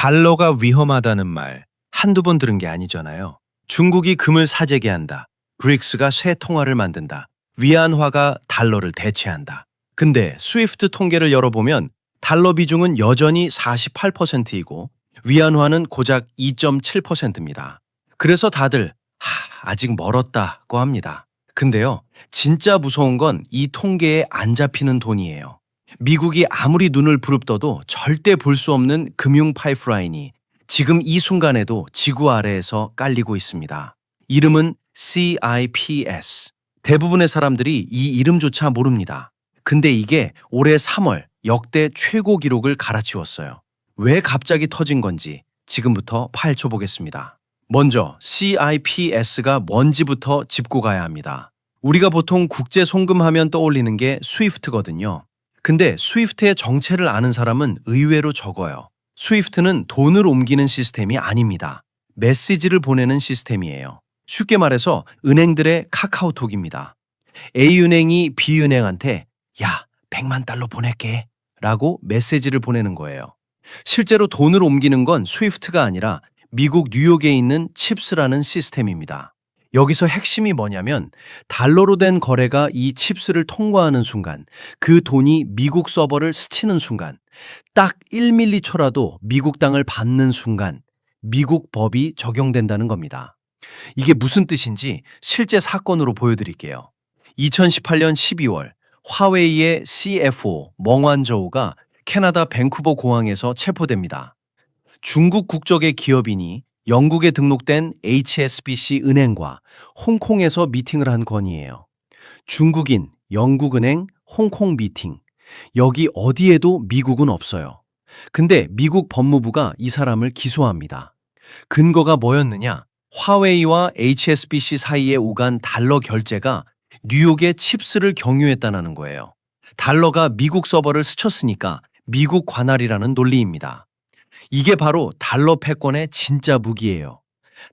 달러가 위험하다는 말 한두 번 들은 게 아니잖아요. 중국이 금을 사재기 한다. 브릭스가 새 통화를 만든다. 위안화가 달러를 대체한다. 근데 스위프트 통계를 열어보면 달러 비중은 여전히 48%이고 위안화는 고작 2.7%입니다. 그래서 다들 아직 멀었다고 합니다. 근데요, 진짜 무서운 건 이 통계에 안 잡히는 돈이에요. 미국이 아무리 눈을 부릅떠도 절대 볼 수 없는 금융 파이프라인이 지금 이 순간에도 지구 아래에서 깔리고 있습니다. 이름은 CIPS. 대부분의 사람들이 이 이름조차 모릅니다. 근데 이게 올해 3월 역대 최고 기록을 갈아치웠어요. 왜 갑자기 터진 건지 지금부터 파헤쳐 보겠습니다. 먼저 CIPS가 뭔지부터 짚고 가야 합니다. 우리가 보통 국제 송금하면 떠올리는 게 스위프트거든요. 근데 스위프트의 정체를 아는 사람은 의외로 적어요. 스위프트는 돈을 옮기는 시스템이 아닙니다. 메시지를 보내는 시스템이에요. 쉽게 말해서 은행들의 카카오톡입니다. A은행이 B은행한테 야, 100만 달러 보낼게 라고 메시지를 보내는 거예요. 실제로 돈을 옮기는 건 스위프트가 아니라 미국 뉴욕에 있는 칩스라는 시스템입니다. 여기서 핵심이 뭐냐면 달러로 된 거래가 이 칩스를 통과하는 순간, 그 돈이 미국 서버를 스치는 순간, 딱 1밀리초라도 미국 땅을 받는 순간 미국 법이 적용된다는 겁니다. 이게 무슨 뜻인지 실제 사건으로 보여드릴게요. 2018년 12월 화웨이의 CFO 멍완저우가 캐나다 밴쿠버 공항에서 체포됩니다. 중국 국적의 기업인이 영국에 등록된 HSBC 은행과 홍콩에서 미팅을 한 건이에요. 중국인, 영국은행, 홍콩 미팅. 여기 어디에도 미국은 없어요. 근데 미국 법무부가 이 사람을 기소합니다. 근거가 뭐였느냐? 화웨이와 HSBC 사이에 오간 달러 결제가 뉴욕의 칩스를 경유했다는 거예요. 달러가 미국 서버를 스쳤으니까 미국 관할이라는 논리입니다. 이게 바로 달러 패권의 진짜 무기예요.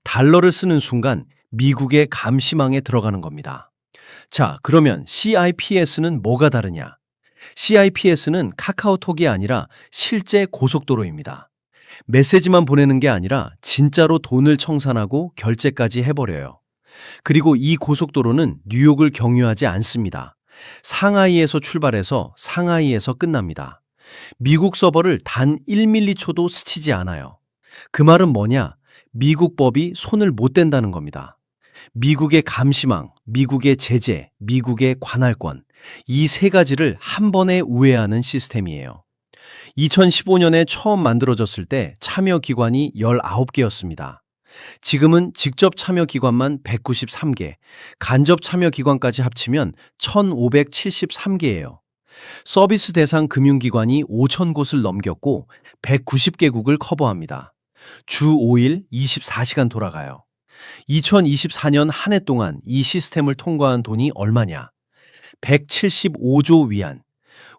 달러를 쓰는 순간 미국의 감시망에 들어가는 겁니다. 자, 그러면 CIPS는 뭐가 다르냐? CIPS는 카카오톡이 아니라 실제 고속도로입니다. 메시지만 보내는 게 아니라 진짜로 돈을 청산하고 결제까지 해버려요. 그리고 이 고속도로는 뉴욕을 경유하지 않습니다. 상하이에서 출발해서 상하이에서 끝납니다. 미국 서버를 단 1밀리초도 스치지 않아요. 그 말은 뭐냐? 미국 법이 손을 못 댄다는 겁니다. 미국의 감시망, 미국의 제재, 미국의 관할권, 이 세 가지를 한 번에 우회하는 시스템이에요. 2015년에 처음 만들어졌을 때 참여 기관이 19개였습니다. 지금은 직접 참여 기관만 193개, 간접 참여 기관까지 합치면 1,573개예요. 서비스 대상 금융기관이 5,000곳을 넘겼고 190개국을 커버합니다. 주 5일 24시간 돌아가요. 2024년 한 해 동안 이 시스템을 통과한 돈이 얼마냐? 175조 위안,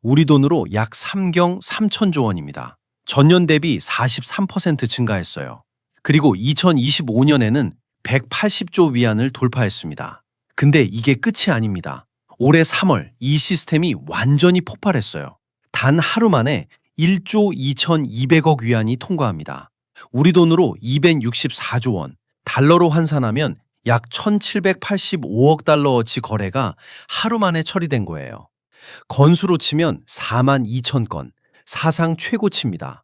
우리 돈으로 약 3경 3천조 원입니다. 전년 대비 43% 증가했어요. 그리고 2025년에는 180조 위안을 돌파했습니다. 근데 이게 끝이 아닙니다. 올해 3월 이 시스템이 완전히 폭발했어요. 단 하루 만에 1조 2,200억 위안이 통과합니다. 우리 돈으로 264조 원, 달러로 환산하면 약 1,785억 달러어치 거래가 하루 만에 처리된 거예요. 건수로 치면 4만 2천 건, 사상 최고치입니다.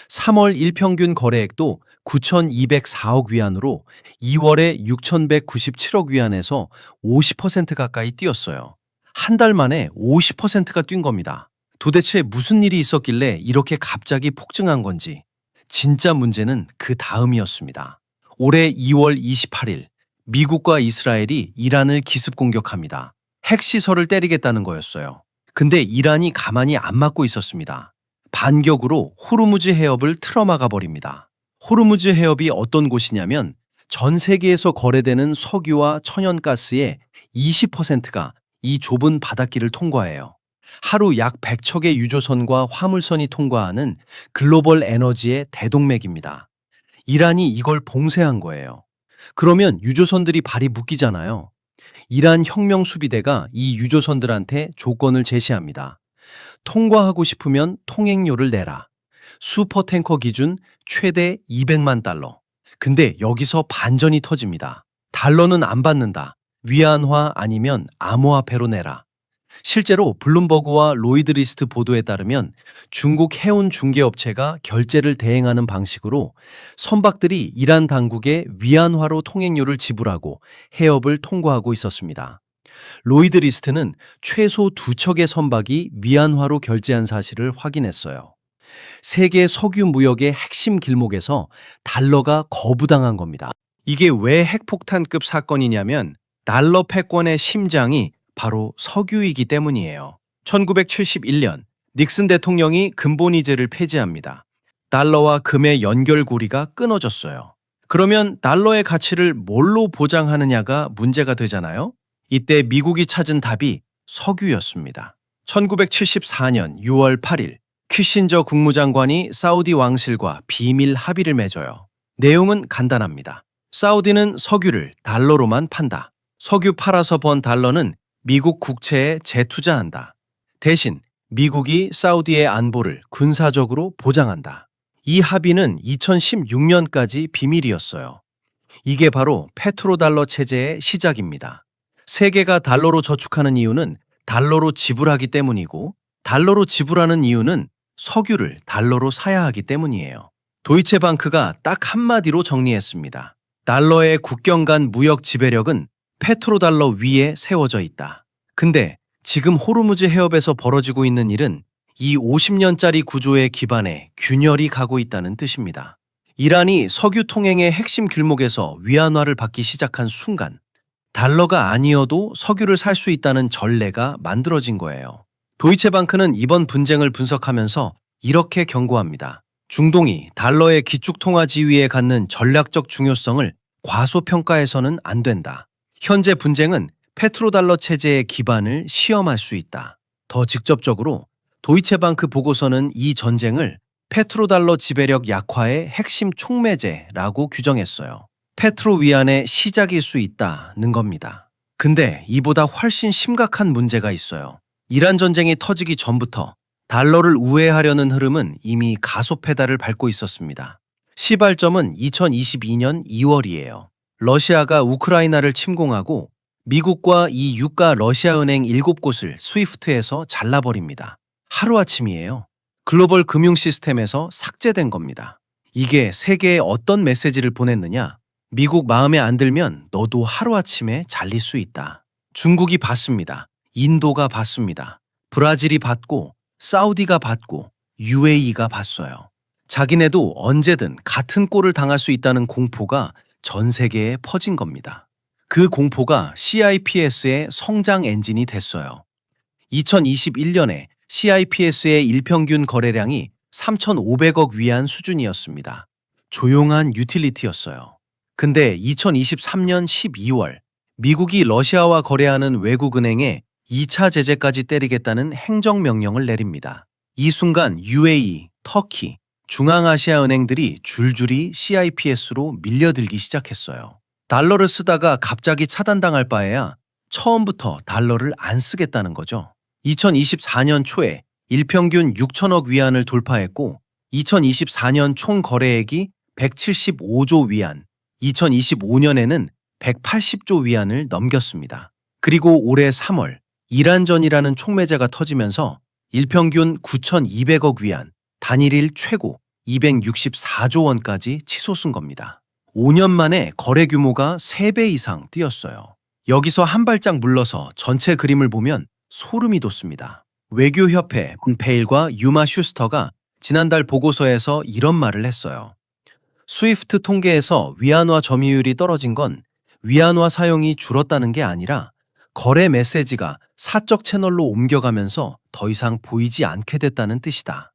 3월 일평균 거래액도 9,204억 위안으로 2월에 6,197억 위안에서 50% 가까이 뛰었어요. 한 달 만에 50%가 뛴 겁니다. 도대체 무슨 일이 있었길래 이렇게 갑자기 폭증한 건지. 진짜 문제는 그 다음이었습니다. 올해 2월 28일, 미국과 이스라엘이 이란을 기습 공격합니다. 핵시설을 때리겠다는 거였어요. 근데 이란이 가만히 안 맞고 있었습니다. 반격으로 호르무즈 해협을 틀어막아 버립니다. 호르무즈 해협이 어떤 곳이냐면 전 세계에서 거래되는 석유와 천연가스의 20%가 이 좁은 바닷길을 통과해요. 하루 약 100척의 유조선과 화물선이 통과하는 글로벌 에너지의 대동맥입니다. 이란이 이걸 봉쇄한 거예요. 그러면 유조선들이 발이 묶이잖아요. 이란 혁명수비대가 이 유조선들한테 조건을 제시합니다. 통과하고 싶으면 통행료를 내라. 슈퍼탱커 기준 최대 200만 달러. 근데 여기서 반전이 터집니다. 달러는 안 받는다. 위안화 아니면 암호화폐로 내라. 실제로 블룸버그와 로이드리스트 보도에 따르면 중국 해운 중개업체가 결제를 대행하는 방식으로 선박들이 이란 당국에 위안화로 통행료를 지불하고 해협을 통과하고 있었습니다. 로이드리스트는 최소 2척의 선박이 위안화로 결제한 사실을 확인했어요. 세계 석유 무역의 핵심 길목에서 달러가 거부당한 겁니다. 이게 왜 핵폭탄급 사건이냐면 달러 패권의 심장이 바로 석유이기 때문이에요. 1971년 닉슨 대통령이 금본위제를 폐지합니다. 달러와 금의 연결고리가 끊어졌어요. 그러면 달러의 가치를 뭘로 보장하느냐가 문제가 되잖아요. 이때 미국이 찾은 답이 석유였습니다. 1974년 6월 8일 키신저 국무장관이 사우디 왕실과 비밀 합의를 맺어요. 내용은 간단합니다. 사우디는 석유를 달러로만 판다. 석유 팔아서 번 달러는 미국 국채에 재투자한다. 대신 미국이 사우디의 안보를 군사적으로 보장한다. 이 합의는 2016년까지 비밀이었어요. 이게 바로 페트로달러 체제의 시작입니다. 세계가 달러로 저축하는 이유는 달러로 지불하기 때문이고, 달러로 지불하는 이유는 석유를 달러로 사야 하기 때문이에요. 도이체방크가 딱 한마디로 정리했습니다. 달러의 국경 간 무역 지배력은 페트로달러 위에 세워져 있다. 근데 지금 호르무즈 해협에서 벌어지고 있는 일은 이 50년짜리 구조의 기반에 균열이 가고 있다는 뜻입니다. 이란이 석유 통행의 핵심 길목에서 위안화를 받기 시작한 순간 달러가 아니어도 석유를 살 수 있다는 전례가 만들어진 거예요. 도이체방크는 이번 분쟁을 분석하면서 이렇게 경고합니다. 중동이 달러의 기축통화 지위에 갖는 전략적 중요성을 과소평가해서는 안 된다. 현재 분쟁은 페트로달러 체제의 기반을 시험할 수 있다. 더 직접적으로 도이체방크 보고서는 이 전쟁을 페트로달러 지배력 약화의 핵심 촉매제라고 규정했어요. 페트로 위안의 시작일 수 있다는 겁니다. 근데 이보다 훨씬 심각한 문제가 있어요. 이란 전쟁이 터지기 전부터 달러를 우회하려는 흐름은 이미 가속 페달을 밟고 있었습니다. 시발점은 2022년 2월이에요. 러시아가 우크라이나를 침공하고 미국과 이 유가 러시아은행 7곳을 스위프트에서 잘라버립니다. 하루아침이에요. 글로벌 금융 시스템에서 삭제된 겁니다. 이게 세계에 어떤 메시지를 보냈느냐? 미국 마음에 안 들면 너도 하루아침에 잘릴 수 있다. 중국이 받습니다. 인도가 받습니다. 브라질이 받고 사우디가 받고 UAE가 받어요. 자기네도 언제든 같은 꼴을 당할 수 있다는 공포가 전 세계에 퍼진 겁니다. 그 공포가 CIPS의 성장 엔진이 됐어요. 2021년에 CIPS의 일평균 거래량이 3,500억 위안 수준이었습니다. 조용한 유틸리티였어요. 근데 2023년 12월 미국이 러시아와 거래하는 외국은행에 2차 제재까지 때리겠다는 행정명령을 내립니다. 이 순간 UAE, 터키, 중앙아시아 은행들이 줄줄이 CIPS로 밀려들기 시작했어요. 달러를 쓰다가 갑자기 차단당할 바에야 처음부터 달러를 안 쓰겠다는 거죠. 2024년 초에 일평균 6천억 위안을 돌파했고 2024년 총 거래액이 175조 위안, 2025년에는 180조 위안을 넘겼습니다. 그리고 올해 3월 이란전이라는 촉매제가 터지면서 일평균 9,200억 위안, 단일일 최고 264조 원까지 치솟은 겁니다. 5년 만에 거래 규모가 3배 이상 뛰었어요. 여기서 한 발짝 물러서 전체 그림을 보면 소름이 돋습니다. 외교협회 베일과 유마 슈스터가 지난달 보고서에서 이런 말을 했어요. 스위프트 통계에서 위안화 점유율이 떨어진 건 위안화 사용이 줄었다는 게 아니라 거래 메시지가 사적 채널로 옮겨가면서 더 이상 보이지 않게 됐다는 뜻이다.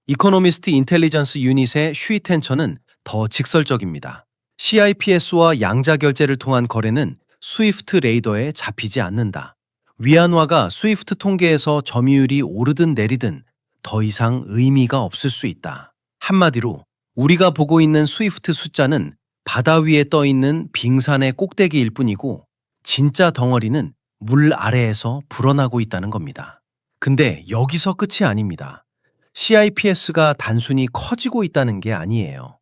이코노미스트 인텔리전스 유닛의 슈이텐처는 더 직설적입니다. CIPS와 양자 결제를 통한 거래는 스위프트 레이더에 잡히지 않는다. 위안화가 스위프트 통계에서 점유율이 오르든 내리든 더 이상 의미가 없을 수 있다. 한마디로 우리가 보고 있는 스위프트 숫자는 바다 위에 떠 있는 빙산의 꼭대기일 뿐이고 진짜 덩어리는 물 아래에서 불어나고 있다는 겁니다. 근데 여기서 끝이 아닙니다. CIPS가 단순히 커지고 있다는 게 아니에요.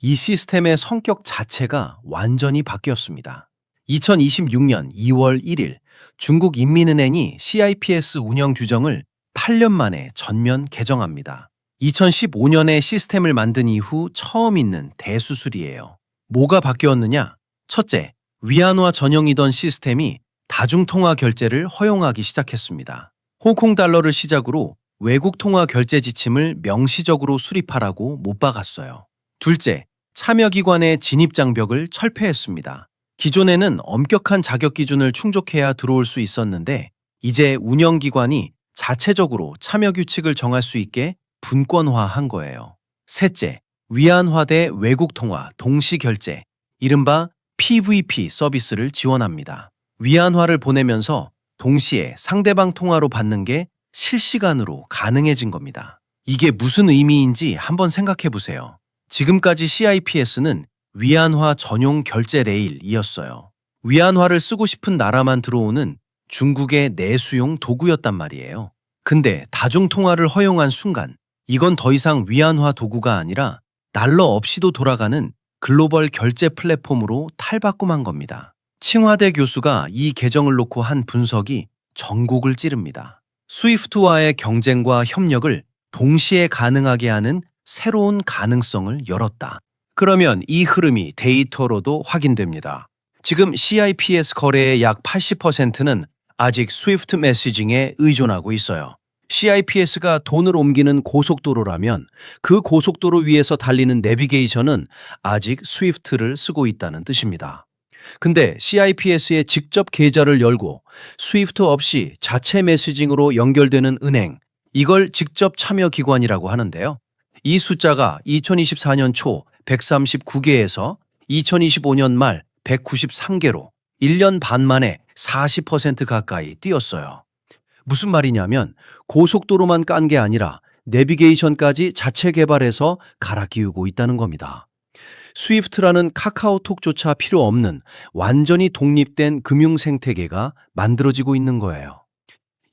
이 시스템의 성격 자체가 완전히 바뀌었습니다. 2026년 2월 1일 중국 인민은행이 CIPS 운영 규정을 8년 만에 전면 개정합니다. 2015년에 시스템을 만든 이후 처음 있는 대수술이에요. 뭐가 바뀌었느냐? 첫째, 위안화 전용이던 시스템이 다중통화 결제를 허용하기 시작했습니다. 홍콩 달러를 시작으로 외국 통화 결제 지침을 명시적으로 수립하라고 못 박았어요. 둘째, 참여기관의 진입장벽을 철폐했습니다. 기존에는 엄격한 자격 기준을 충족해야 들어올 수 있었는데 이제 운영기관이 자체적으로 참여 규칙을 정할 수 있게 분권화한 거예요. 셋째, 위안화 대 외국 통화 동시 결제, 이른바 PVP 서비스를 지원합니다. 위안화를 보내면서 동시에 상대방 통화로 받는 게 실시간으로 가능해진 겁니다. 이게 무슨 의미인지 한번 생각해 보세요. 지금까지 CIPS는 위안화 전용 결제 레일이었어요. 위안화를 쓰고 싶은 나라만 들어오는 중국의 내수용 도구였단 말이에요. 근데 다중통화를 허용한 순간 이건 더 이상 위안화 도구가 아니라 달러 없이도 돌아가는 글로벌 결제 플랫폼으로 탈바꿈한 겁니다. 칭화대 교수가 이 개정을 놓고 한 분석이 전국을 찌릅니다. 스위프트와의 경쟁과 협력을 동시에 가능하게 하는 새로운 가능성을 열었다. 그러면 이 흐름이 데이터로도 확인됩니다. 지금 CIPS 거래의 약 80%는 아직 스위프트 메시징에 의존하고 있어요. CIPS가 돈을 옮기는 고속도로라면 그 고속도로 위에서 달리는 내비게이션은 아직 스위프트를 쓰고 있다는 뜻입니다. 근데 CIPS에 직접 계좌를 열고 스위프트 없이 자체 메시징으로 연결되는 은행, 이걸 직접 참여 기관이라고 하는데요. 이 숫자가 2024년 초 139개에서 2025년 말 193개로 1년 반 만에 40% 가까이 뛰었어요. 무슨 말이냐면 고속도로만 깐 게 아니라 내비게이션까지 자체 개발해서 갈아 끼우고 있다는 겁니다. 스위프트라는 카카오톡조차 필요 없는 완전히 독립된 금융 생태계가 만들어지고 있는 거예요.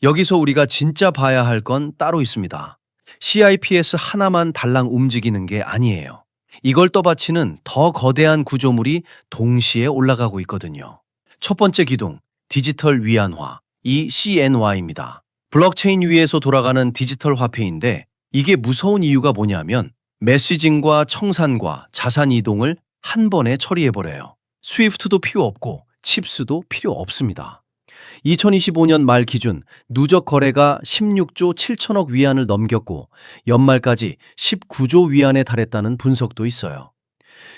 여기서 우리가 진짜 봐야 할 건 따로 있습니다. CIPS 하나만 달랑 움직이는 게 아니에요. 이걸 떠받치는 더 거대한 구조물이 동시에 올라가고 있거든요. 첫 번째 기둥, 디지털 위안화, 이 CNY입니다. 블록체인 위에서 돌아가는 디지털 화폐인데 이게 무서운 이유가 뭐냐면 메시징과 청산과 자산 이동을 한 번에 처리해버려요. 스위프트도 필요 없고 칩스도 필요 없습니다. 2025년 말 기준 누적 거래가 16조 7천억 위안을 넘겼고 연말까지 19조 위안에 달했다는 분석도 있어요.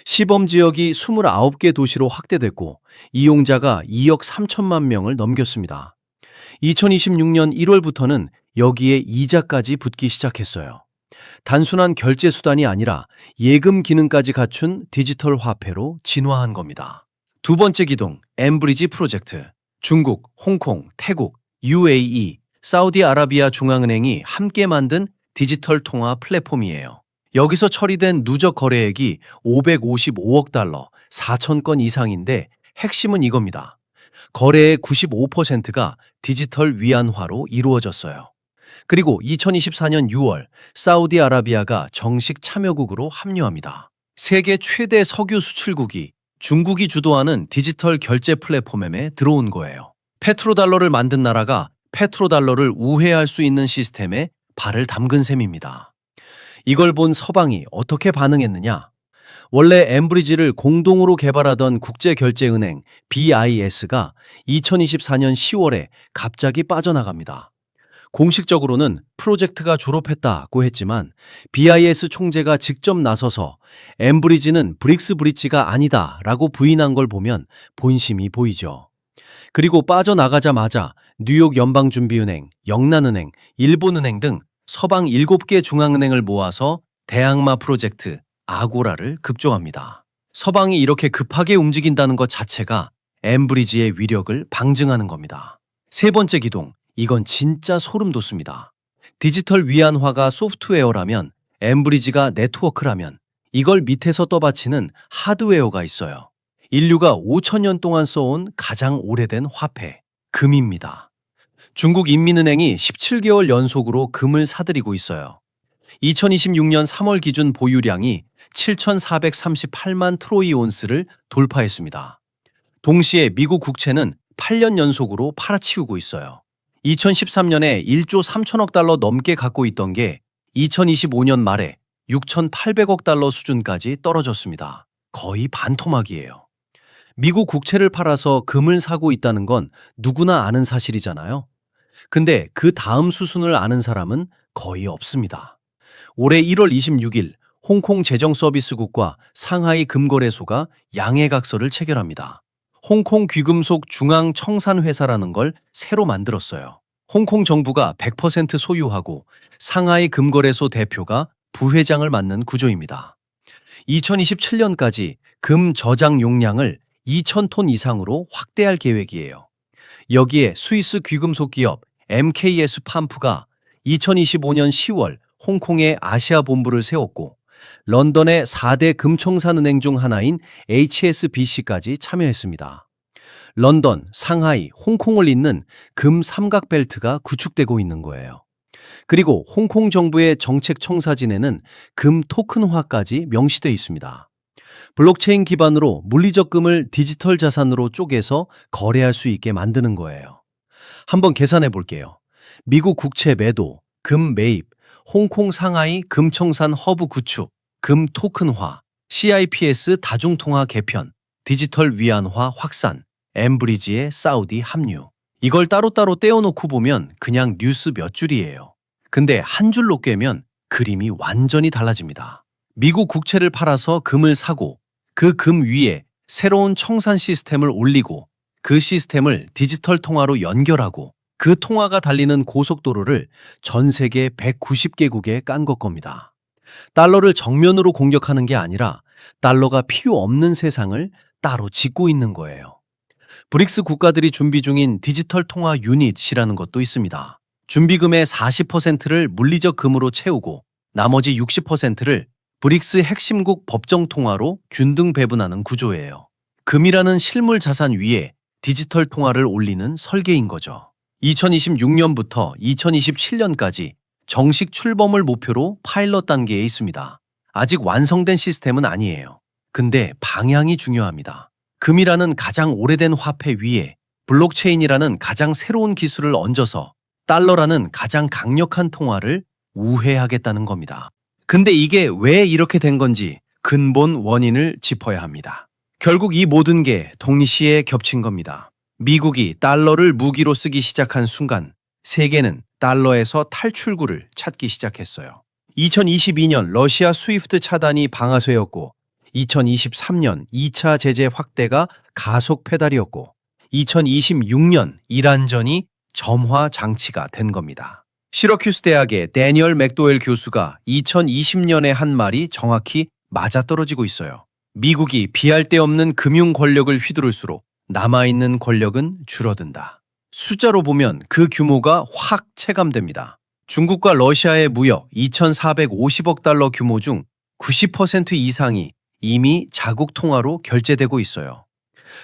시범 지역이 29개 도시로 확대됐고 이용자가 2억 3천만 명을 넘겼습니다. 2026년 1월부터는 여기에 이자까지 붙기 시작했어요. 단순한 결제 수단이 아니라 예금 기능까지 갖춘 디지털 화폐로 진화한 겁니다. 두 번째 기둥, 엠브리지 프로젝트. 중국, 홍콩, 태국, UAE, 사우디아라비아 중앙은행이 함께 만든 디지털 통화 플랫폼이에요. 여기서 처리된 누적 거래액이 555억 달러, 4천 건 이상인데 핵심은 이겁니다. 거래의 95%가 디지털 위안화로 이루어졌어요. 그리고 2024년 6월 사우디아라비아가 정식 참여국으로 합류합니다. 세계 최대 석유 수출국이 중국이 주도하는 디지털 결제 플랫폼에 들어온 거예요. 페트로달러를 만든 나라가 페트로달러를 우회할 수 있는 시스템에 발을 담근 셈입니다. 이걸 본 서방이 어떻게 반응했느냐? 원래 엠브리지를 공동으로 개발하던 국제결제은행 BIS가 2024년 10월에 갑자기 빠져나갑니다. 공식적으로는 프로젝트가 졸업했다고 했지만 BIS 총재가 직접 나서서 엠브리지는 브릭스 브릿지가 아니다라고 부인한 걸 보면 본심이 보이죠. 그리고 빠져나가자마자 뉴욕 연방준비은행, 영란은행, 일본은행 등 서방 7개 중앙은행을 모아서 대항마 프로젝트 아고라를 급조합니다. 서방이 이렇게 급하게 움직인다는 것 자체가 엠브리지의 위력을 방증하는 겁니다. 세 번째 기둥, 이건 진짜 소름 돋습니다. 디지털 위안화가 소프트웨어라면 엠브리지가 네트워크라면 이걸 밑에서 떠받치는 하드웨어가 있어요. 인류가 5천년 동안 써온 가장 오래된 화폐, 금입니다. 중국 인민은행이 17개월 연속으로 금을 사들이고 있어요. 2026년 3월 기준 보유량이 7,438만 트로이 온스를 돌파했습니다. 동시에 미국 국채는 8년 연속으로 팔아치우고 있어요. 2013년에 1조 3천억 달러 넘게 갖고 있던 게 2025년 말에 6,800억 달러 수준까지 떨어졌습니다. 거의 반토막이에요. 미국 국채를 팔아서 금을 사고 있다는 건 누구나 아는 사실이잖아요. 근데 그 다음 수순을 아는 사람은 거의 없습니다. 올해 1월 26일 홍콩 재정서비스국과 상하이 금거래소가 양해각서를 체결합니다. 홍콩 귀금속 중앙청산회사라는 걸 새로 만들었어요. 홍콩 정부가 100% 소유하고 상하이 금거래소 대표가 부회장을 맡는 구조입니다. 2027년까지 금 저장 용량을 2,000톤 이상으로 확대할 계획이에요. 여기에 스위스 귀금속 기업 MKS 팜프가 2025년 10월 홍콩에 아시아 본부를 세웠고 런던의 4대 금청산은행 중 하나인 HSBC까지 참여했습니다. 런던, 상하이, 홍콩을 잇는 금 삼각벨트가 구축되고 있는 거예요. 그리고 홍콩 정부의 정책 청사진에는 금 토큰화까지 명시되어 있습니다. 블록체인 기반으로 물리적 금을 디지털 자산으로 쪼개서 거래할 수 있게 만드는 거예요. 한번 계산해 볼게요. 미국 국채 매도, 금 매입, 홍콩 상하이 금청산 허브 구축, 금 토큰화, CIPS 다중통화 개편, 디지털 위안화 확산, 엠브리지의 사우디 합류. 이걸 따로따로 떼어놓고 보면 그냥 뉴스 몇 줄이에요. 근데 한 줄로 꿰면 그림이 완전히 달라집니다. 미국 국채를 팔아서 금을 사고 그 금 위에 새로운 청산 시스템을 올리고 그 시스템을 디지털 통화로 연결하고 그 통화가 달리는 고속도로를 전 세계 190개국에 깐 겁니다. 달러를 정면으로 공격하는 게 아니라 달러가 필요 없는 세상을 따로 짓고 있는 거예요. 브릭스 국가들이 준비 중인 디지털 통화 유닛이라는 것도 있습니다. 준비금의 40%를 물리적 금으로 채우고 나머지 60%를 브릭스 핵심국 법정 통화로 균등 배분하는 구조예요. 금이라는 실물 자산 위에 디지털 통화를 올리는 설계인 거죠. 2026년부터 2027년까지 정식 출범을 목표로 파일럿 단계에 있습니다. 아직 완성된 시스템은 아니에요. 근데 방향이 중요합니다. 금이라는 가장 오래된 화폐 위에 블록체인이라는 가장 새로운 기술을 얹어서 달러라는 가장 강력한 통화를 우회하겠다는 겁니다. 근데 이게 왜 이렇게 된 건지 근본 원인을 짚어야 합니다. 결국 이 모든 게 동시에 겹친 겁니다. 미국이 달러를 무기로 쓰기 시작한 순간 세계는 달러에서 탈출구를 찾기 시작했어요. 2022년 러시아 스위프트 차단이 방아쇠였고 2023년 2차 제재 확대가 가속 페달이었고 2026년 이란전이 점화 장치가 된 겁니다. 시러큐스 대학의 데니얼 맥도웰 교수가 2020년에 한 말이 정확히 맞아떨어지고 있어요. 미국이 비할 데 없는 금융 권력을 휘두를수록 남아있는 권력은 줄어든다. 숫자로 보면 그 규모가 확 체감됩니다. 중국과 러시아의 무역 2,450억 달러 규모 중 90% 이상이 이미 자국 통화로 결제되고 있어요.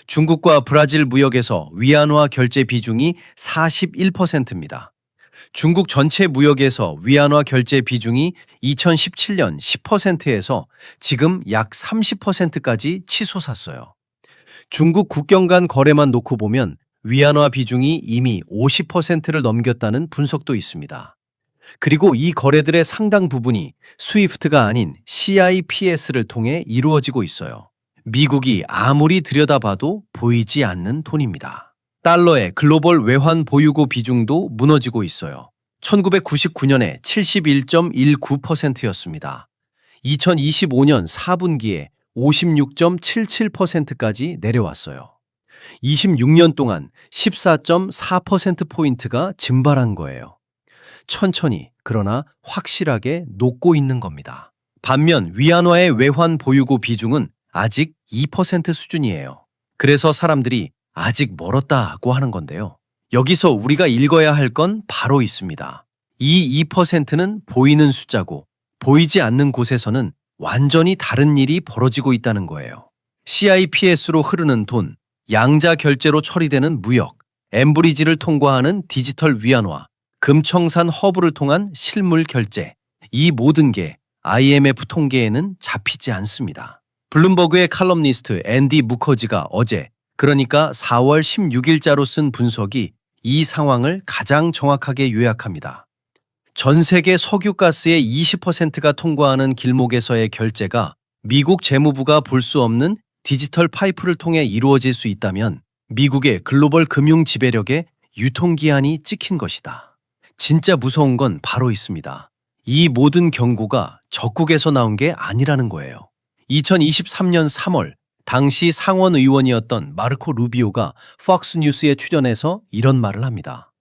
중국과 브라질 무역에서 위안화 결제 비중이 41%입니다. 중국 전체 무역에서 위안화 결제 비중이 2017년 10%에서 지금 약 30%까지 치솟았어요. 중국 국경 간 거래만 놓고 보면 위안화 비중이 이미 50%를 넘겼다는 분석도 있습니다. 그리고 이 거래들의 상당 부분이 스위프트가 아닌 CIPS를 통해 이루어지고 있어요. 미국이 아무리 들여다봐도 보이지 않는 돈입니다. 달러의 글로벌 외환 보유고 비중도 무너지고 있어요. 1999년에 71.19%였습니다. 2025년 4분기에 56.77%까지 내려왔어요. 26년 동안 14.4%포인트가 증발한 거예요. 천천히 그러나 확실하게 녹고 있는 겁니다. 반면 위안화의 외환 보유고 비중은 아직 2% 수준이에요. 그래서 사람들이 아직 멀었다고 하는 건데요. 여기서 우리가 읽어야 할 건 바로 있습니다. 이 2%는 보이는 숫자고 보이지 않는 곳에서는 완전히 다른 일이 벌어지고 있다는 거예요. CIPS로 흐르는 돈, 양자 결제로 처리되는 무역, 엠브리지를 통과하는 디지털 위안화, 금청산 허브를 통한 실물 결제. 이 모든 게 IMF 통계에는 잡히지 않습니다. 블룸버그의 칼럼니스트 앤디 무커지가 어제, 그러니까 4월 16일자로 쓴 분석이 이 상황을 가장 정확하게 요약합니다. 전 세계 석유가스의 20%가 통과하는 길목에서의 결제가 미국 재무부가 볼 수 없는 디지털 파이프를 통해 이루어질 수 있다면 미국의 글로벌 금융 지배력의 유통기한이 찍힌 것이다. 진짜 무서운 건 바로 있습니다. 이 모든 경고가 적국에서 나온 게 아니라는 거예요. 2023년 3월 당시 상원 의원이었던 마르코 루비오가 폭스뉴스에 출연해서 이런 말을 합니다.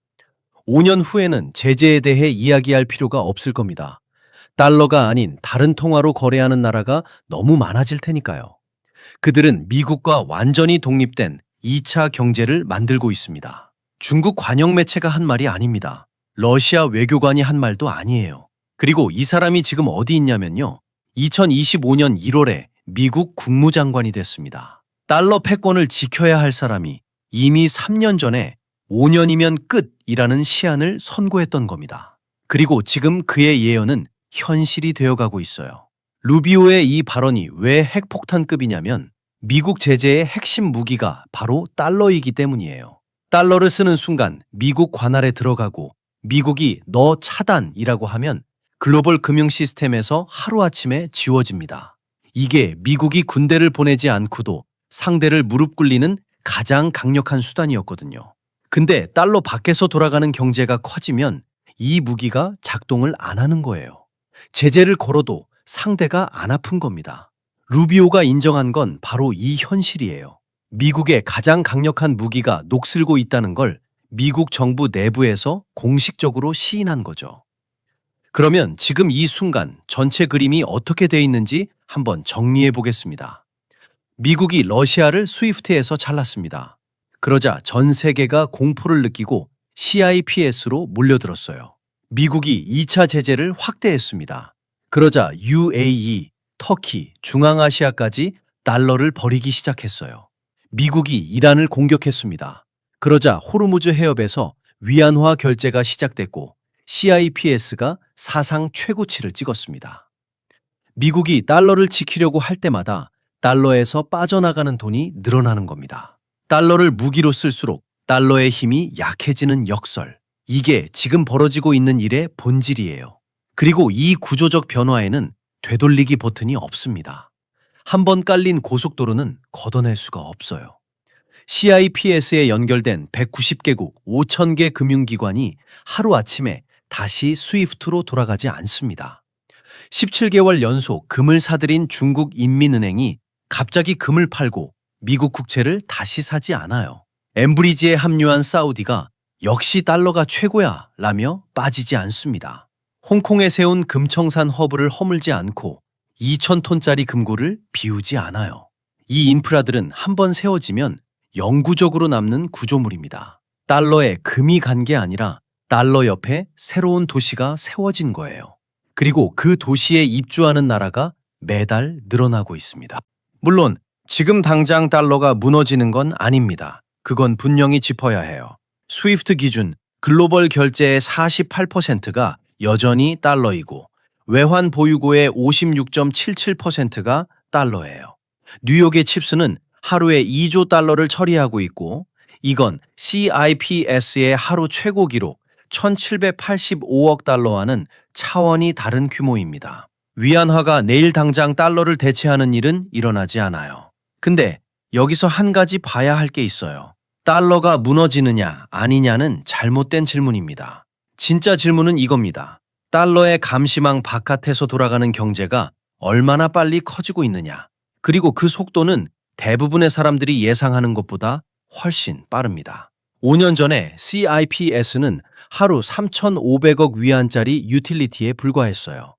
5년 후에는 제재에 대해 이야기할 필요가 없을 겁니다. 달러가 아닌 다른 통화로 거래하는 나라가 너무 많아질 테니까요. 그들은 미국과 완전히 독립된 2차 경제를 만들고 있습니다. 중국 관영 매체가 한 말이 아닙니다. 러시아 외교관이 한 말도 아니에요. 그리고 이 사람이 지금 어디 있냐면요. 2025년 1월에 미국 국무장관이 됐습니다. 달러 패권을 지켜야 할 사람이 이미 3년 전에 5년이면 끝이라는 시한을 선고했던 겁니다. 그리고 지금 그의 예언은 현실이 되어가고 있어요. 루비오의 이 발언이 왜 핵폭탄급이냐면 미국 제재의 핵심 무기가 바로 달러이기 때문이에요. 달러를 쓰는 순간 미국 관할에 들어가고 미국이 너 차단이라고 하면 글로벌 금융 시스템에서 하루아침에 지워집니다. 이게 미국이 군대를 보내지 않고도 상대를 무릎 꿇리는 가장 강력한 수단이었거든요. 근데 달러 밖에서 돌아가는 경제가 커지면 이 무기가 작동을 안 하는 거예요. 제재를 걸어도 상대가 안 아픈 겁니다. 루비오가 인정한 건 바로 이 현실이에요. 미국의 가장 강력한 무기가 녹슬고 있다는 걸 미국 정부 내부에서 공식적으로 시인한 거죠. 그러면 지금 이 순간 전체 그림이 어떻게 돼 있는지 한번 정리해 보겠습니다. 미국이 러시아를 스위프트에서 잘랐습니다. 그러자 전 세계가 공포를 느끼고 CIPS로 몰려들었어요. 미국이 2차 제재를 확대했습니다. 그러자 UAE, 터키, 중앙아시아까지 달러를 버리기 시작했어요. 미국이 이란을 공격했습니다. 그러자 호르무즈 해협에서 위안화 결제가 시작됐고 CIPS가 사상 최고치를 찍었습니다. 미국이 달러를 지키려고 할 때마다 달러에서 빠져나가는 돈이 늘어나는 겁니다. 달러를 무기로 쓸수록 달러의 힘이 약해지는 역설. 이게 지금 벌어지고 있는 일의 본질이에요. 그리고 이 구조적 변화에는 되돌리기 버튼이 없습니다. 한번 깔린 고속도로는 걷어낼 수가 없어요. CIPS에 연결된 190개국 5,000개 금융기관이 하루아침에 다시 스위프트로 돌아가지 않습니다. 17개월 연속 금을 사들인 중국 인민은행이 갑자기 금을 팔고 미국 국채를 다시 사지 않아요. 엠브리지에 합류한 사우디가 역시 달러가 최고야 라며 빠지지 않습니다. 홍콩에 세운 금청산 허브를 허물지 않고 2,000톤짜리 금고를 비우지 않아요. 이 인프라들은 한번 세워지면 영구적으로 남는 구조물입니다. 달러에 금이 간 게 아니라 달러 옆에 새로운 도시가 세워진 거예요. 그리고 그 도시에 입주하는 나라가 매달 늘어나고 있습니다. 물론 지금 당장 달러가 무너지는 건 아닙니다. 그건 분명히 짚어야 해요. 스위프트 기준 글로벌 결제의 48%가 여전히 달러이고 외환 보유고의 56.77%가 달러예요. 뉴욕의 칩스는 하루에 2조 달러를 처리하고 있고 이건 CIPS의 하루 최고 기록 1,785억 달러와는 차원이 다른 규모입니다. 위안화가 내일 당장 달러를 대체하는 일은 일어나지 않아요. 근데 여기서 한 가지 봐야 할 게 있어요. 달러가 무너지느냐 아니냐는 잘못된 질문입니다. 진짜 질문은 이겁니다. 달러의 감시망 바깥에서 돌아가는 경제가 얼마나 빨리 커지고 있느냐. 그리고 그 속도는 대부분의 사람들이 예상하는 것보다 훨씬 빠릅니다. 5년 전에 CIPS는 하루 3,500억 위안짜리 유틸리티에 불과했어요.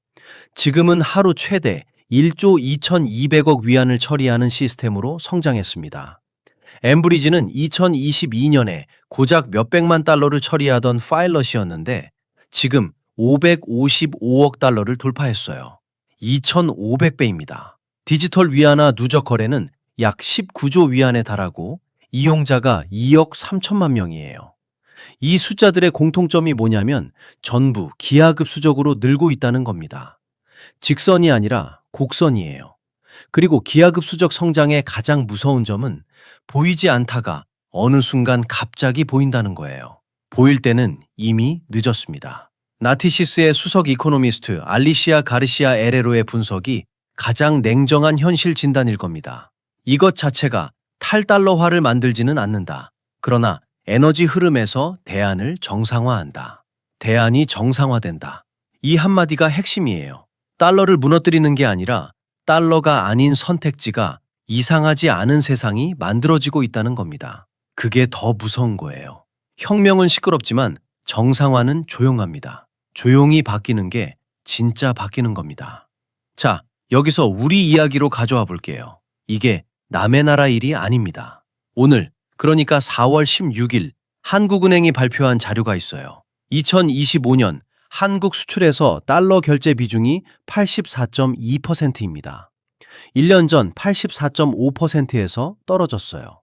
지금은 하루 최대 1조 2,200억 위안을 처리하는 시스템으로 성장했습니다. 엠브리지는 2022년에 고작 몇백만 달러를 처리하던 파일럿이었는데 지금 555억 달러를 돌파했어요. 2,500배입니다. 디지털 위안화 누적 거래는 약 19조 위안에 달하고 이용자가 2억 3천만 명이에요. 이 숫자들의 공통점이 뭐냐면 전부 기하급수적으로 늘고 있다는 겁니다. 직선이 아니라 곡선이에요. 그리고 기하급수적 성장의 가장 무서운 점은 보이지 않다가 어느 순간 갑자기 보인다는 거예요. 보일 때는 이미 늦었습니다. 나티시스의 수석 이코노미스트 알리시아 가르시아 에레로의 분석이 가장 냉정한 현실 진단일 겁니다. 이것 자체가 탈달러화를 만들지는 않는다. 그러나 에너지 흐름에서 대안을 정상화한다. 대안이 정상화된다. 이 한마디가 핵심이에요. 달러를 무너뜨리는 게 아니라 달러가 아닌 선택지가 이상하지 않은 세상이 만들어지고 있다는 겁니다. 그게 더 무서운 거예요. 혁명은 시끄럽지만 정상화는 조용합니다. 조용히 바뀌는 게 진짜 바뀌는 겁니다. 자, 여기서 우리 이야기로 가져와 볼게요. 이게 남의 나라 일이 아닙니다. 오늘, 그러니까 4월 16일 한국은행이 발표한 자료가 있어요. 2025년 한국 수출에서 달러 결제 비중이 84.2%입니다. 1년 전 84.5%에서 떨어졌어요.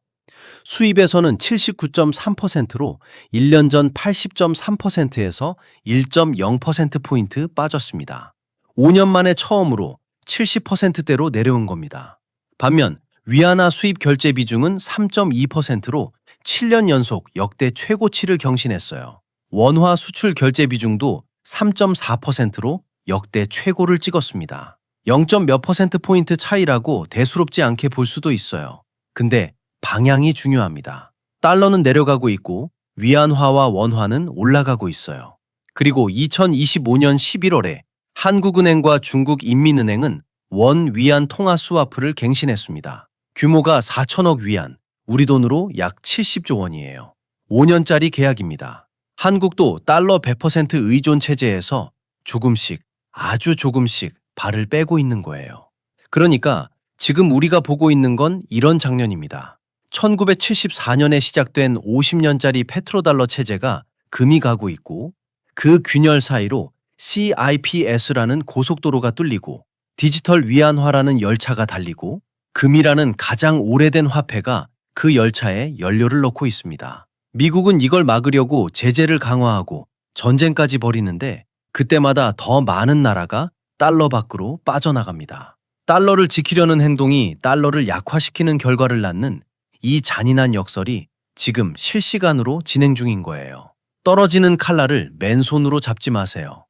수입에서는 79.3%로 1년 전 80.3%에서 1.0%포인트 빠졌습니다. 5년 만에 처음으로 70%대로 내려온 겁니다. 반면 위안화 수입 결제 비중은 3.2%로 7년 연속 역대 최고치를 경신했어요. 원화 수출 결제 비중도 3.4%로 역대 최고를 찍었습니다. 0. 몇 %포인트 차이라고 대수롭지 않게 볼 수도 있어요. 근데 방향이 중요합니다. 달러는 내려가고 있고 위안화와 원화는 올라가고 있어요. 그리고 2025년 11월에 한국은행과 중국인민은행은 원 위안 통화 스와프를 갱신했습니다. 규모가 4천억 위안, 우리 돈으로 약 70조 원이에요. 5년짜리 계약입니다. 한국도 달러 100% 의존 체제에서 조금씩, 아주 조금씩 발을 빼고 있는 거예요. 그러니까 지금 우리가 보고 있는 건 이런 장면입니다. 1974년에 시작된 50년짜리 페트로달러 체제가 금이 가고 있고 그 균열 사이로 CIPS라는 고속도로가 뚫리고 디지털 위안화라는 열차가 달리고 금이라는 가장 오래된 화폐가 그 열차에 연료를 넣고 있습니다. 미국은 이걸 막으려고 제재를 강화하고 전쟁까지 벌이는데 그때마다 더 많은 나라가 달러 밖으로 빠져나갑니다. 달러를 지키려는 행동이 달러를 약화시키는 결과를 낳는 이 잔인한 역설이 지금 실시간으로 진행 중인 거예요. 떨어지는 칼날을 맨손으로 잡지 마세요.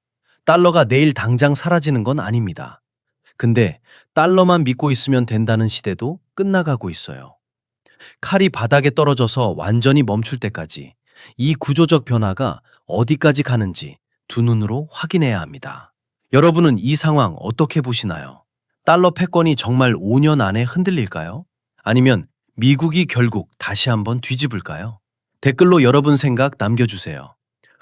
달러가 내일 당장 사라지는 건 아닙니다. 근데 달러만 믿고 있으면 된다는 시대도 끝나가고 있어요. 칼이 바닥에 떨어져서 완전히 멈출 때까지 이 구조적 변화가 어디까지 가는지 두 눈으로 확인해야 합니다. 여러분은 이 상황 어떻게 보시나요? 달러 패권이 정말 5년 안에 흔들릴까요? 아니면 미국이 결국 다시 한번 뒤집을까요? 댓글로 여러분 생각 남겨주세요.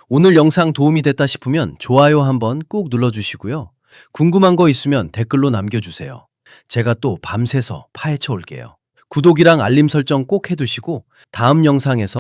오늘 영상 도움이 됐다 싶으면 좋아요 한번 꾹 눌러주시고요. 궁금한 거 있으면 댓글로 남겨주세요. 제가 또 밤새서 파헤쳐 올게요. 구독이랑 알림 설정 꼭 해두시고 다음 영상에서